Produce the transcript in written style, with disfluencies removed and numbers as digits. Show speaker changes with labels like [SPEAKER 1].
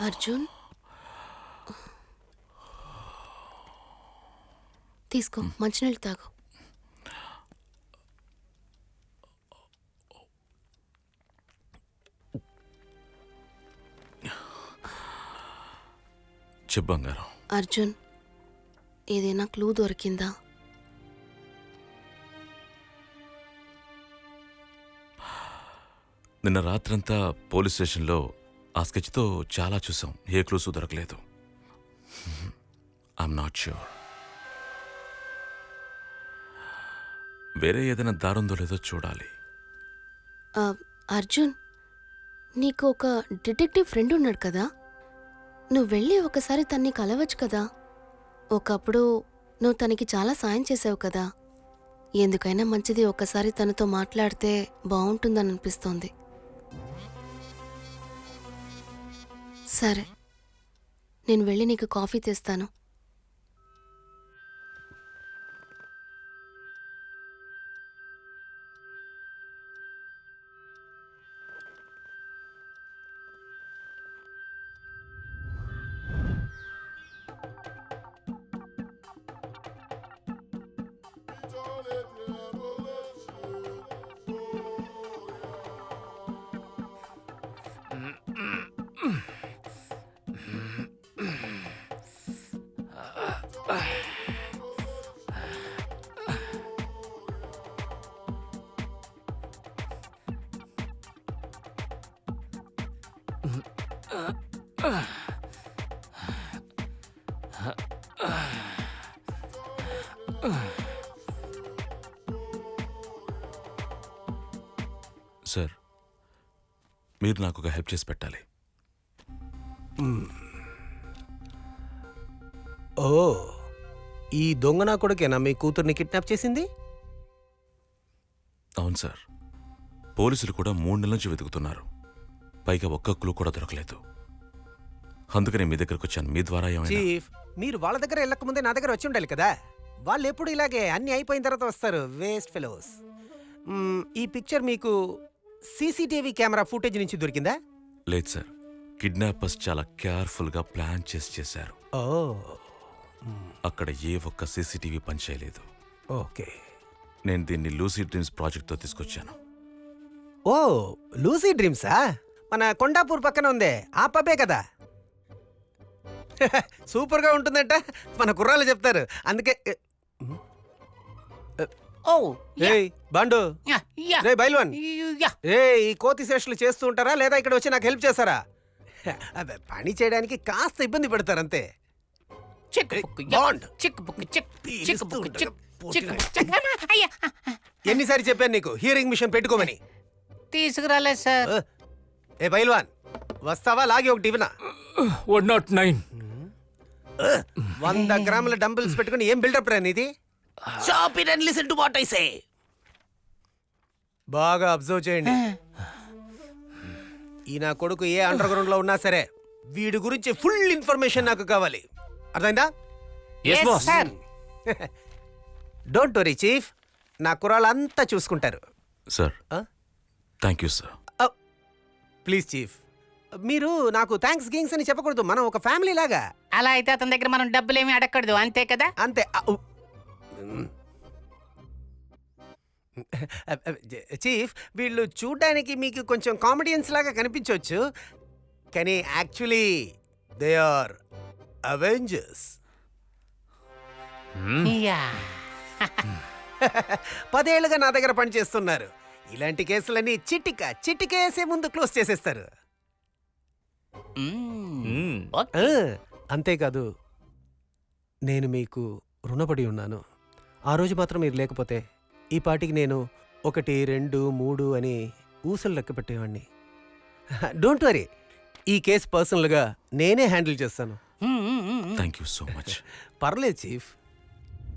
[SPEAKER 1] అర్జున్ తీసుకో, మంచినీళ్ళు తాగు.
[SPEAKER 2] చెప్పంగారం.
[SPEAKER 1] అర్జున్, ఏదైనా క్లూ దొరికిందా?
[SPEAKER 2] నిన్న రాత్రంతా పోలీస్ స్టేషన్లో ఆ స్కెచ్తో చాలా చూసాం. ఏ క్లూసు దొరకలేదు. I'm not sure. వేరే ఏదైనా దారుందో లేదో చూడాలి.
[SPEAKER 1] అర్జున్, నీకు ఒక డిటెక్టివ్ ఫ్రెండ్ ఉన్నాడు కదా, నువ్వు వెళ్ళి ఒకసారి తన్ని కలవచ్చు కదా. ఒకప్పుడు నువ్వు తనకి చాలా సాయం చేసావు కదా. ఎందుకైనా మంచిది ఒకసారి తనతో మాట్లాడితే బాగుంటుందని అనిపిస్తోంది. సరే, నేను వెళ్ళి నీకు కాఫీ తెస్తాను.
[SPEAKER 2] సార్, మీరు నాకు ఒక హెల్ప్ చేసి పెట్టాలి.
[SPEAKER 3] ఓ, ఈ దొంగ నా కొడుకేనా మీ కూతుర్ని కిడ్నాప్ చేసింది?
[SPEAKER 2] అవును సార్. పోలీసులు కూడా 3 నెలల నుంచి వెతుకుతున్నారు. పైగా ఒక్క క్లూ కూడా దొరకలేదు. అందుకనే మీ దగ్గరకు వచ్చాను. మీ ద్వారా ఏమైనా?
[SPEAKER 3] చీఫ్, మీరు వాళ్ళ దగ్గర వెళ్ళకముందే నా దగ్గర వచ్చి ఉండాలి కదా. వాళ్ళు ఎప్పుడు ఇలాగే అన్ని అయిపోయిన తర్వాత వస్తారు, వేస్ట్ ఫెలోస్. ఈ పిక్చర్ మీకు సీసీటీవీ కెమెరా ఫుటేజ్ నుంచి దొరికిందా?
[SPEAKER 2] లేదు సార్. కిడ్నాపర్స్ చాలా కేర్ఫుల్గా ప్లాన్ చేశారు.
[SPEAKER 3] ఓ,
[SPEAKER 2] అక్కడ ఏ ఒక్క సీసీటీవీ పనిచేయలేదు.
[SPEAKER 3] ఓకే.
[SPEAKER 2] నేను దీన్ని లూసీ డ్రీమ్స్ ప్రాజెక్ట్తో తీసుకొచ్చాను.
[SPEAKER 3] ఓ, లూసీ డ్రీమ్సా? మన కొండాపూర్ పక్కన ఉందే ఆ పబ్బే కదా. సూపర్గా ఉంటుందంట, మన కుర్రాళ్ళు చెప్తారు. అందుకే ఏయ్ బాండు, రే బైల్వన్, ఈ కోతి శేషులు చేస్తూ ఉంటారా లేదా ఇక్కడ వచ్చి నాకు హెల్ప్ చేస్తారా? పని చేయడానికి కాస్త ఇబ్బంది పెడతారు అంతే. ఎన్నిసారి చెప్పాను నీకు హియరింగ్ మిషన్ పెట్టుకోమని?
[SPEAKER 4] తీసుకురాలేదు సార్.
[SPEAKER 3] ఏ బైల్వాన్, వస్తావా? లాగి ఒకటి ఇవ్వనా?
[SPEAKER 5] 109.
[SPEAKER 3] 100 గ్రాముల డంబుల్స్ పెట్టుకుని ఏం బిల్డప్ రా నీది? బాగా అబ్జర్వ్ చేయండి. ఈ నా కొడుకు ఏ అండర్ గ్రౌండ్ లో ఉన్నా సరే వీడి గురించి ఫుల్ ఇన్ఫర్మేషన్ నాకు కావాలి. అర్థమైందా? డోంట్ వరీ చీఫ్, నా కుర్రాళ్ళంతా చూసుకుంటారు.
[SPEAKER 2] Sir, thank you sir.
[SPEAKER 3] Please chief, మీరు నాకు థ్యాంక్స్ గింగ్స్ అని చెప్పకూడదు. మనం ఒక ఫ్యామిలీ లాగా.
[SPEAKER 4] అలా అయితే అతని దగ్గర మనం డబ్బులేమి అడగకూడదు, అంతే కదా?
[SPEAKER 3] అంతే. చీఫ్, వీళ్ళు చూడ్డానికి మీకు కొంచెం కామెడియన్స్ లాగా కనిపించవచ్చు, కానీ actually they are Avengers.
[SPEAKER 4] Yeah.
[SPEAKER 3] 10 ఏళ్లుగా నా దగ్గర పనిచేస్తున్నారు. ఇలాంటి కేసులన్నీ చిటికేసే ముందు క్లోజ్ చేసేస్తారు. అంతేకాదు, నేను మీకు రుణపడి ఉన్నాను. ఆ రోజు మాత్రం మీరు లేకపోతే ఈ పాటికి నేను 1, 2, 3 అని ఊసలు లెక్క పెట్టేవాడిని. డోంట్ వరీ, ఈ కేసు పర్సనల్గా నేనే హ్యాండిల్ చేస్తాను.
[SPEAKER 2] Thank you so much.
[SPEAKER 3] పర్లేదు చీఫ్.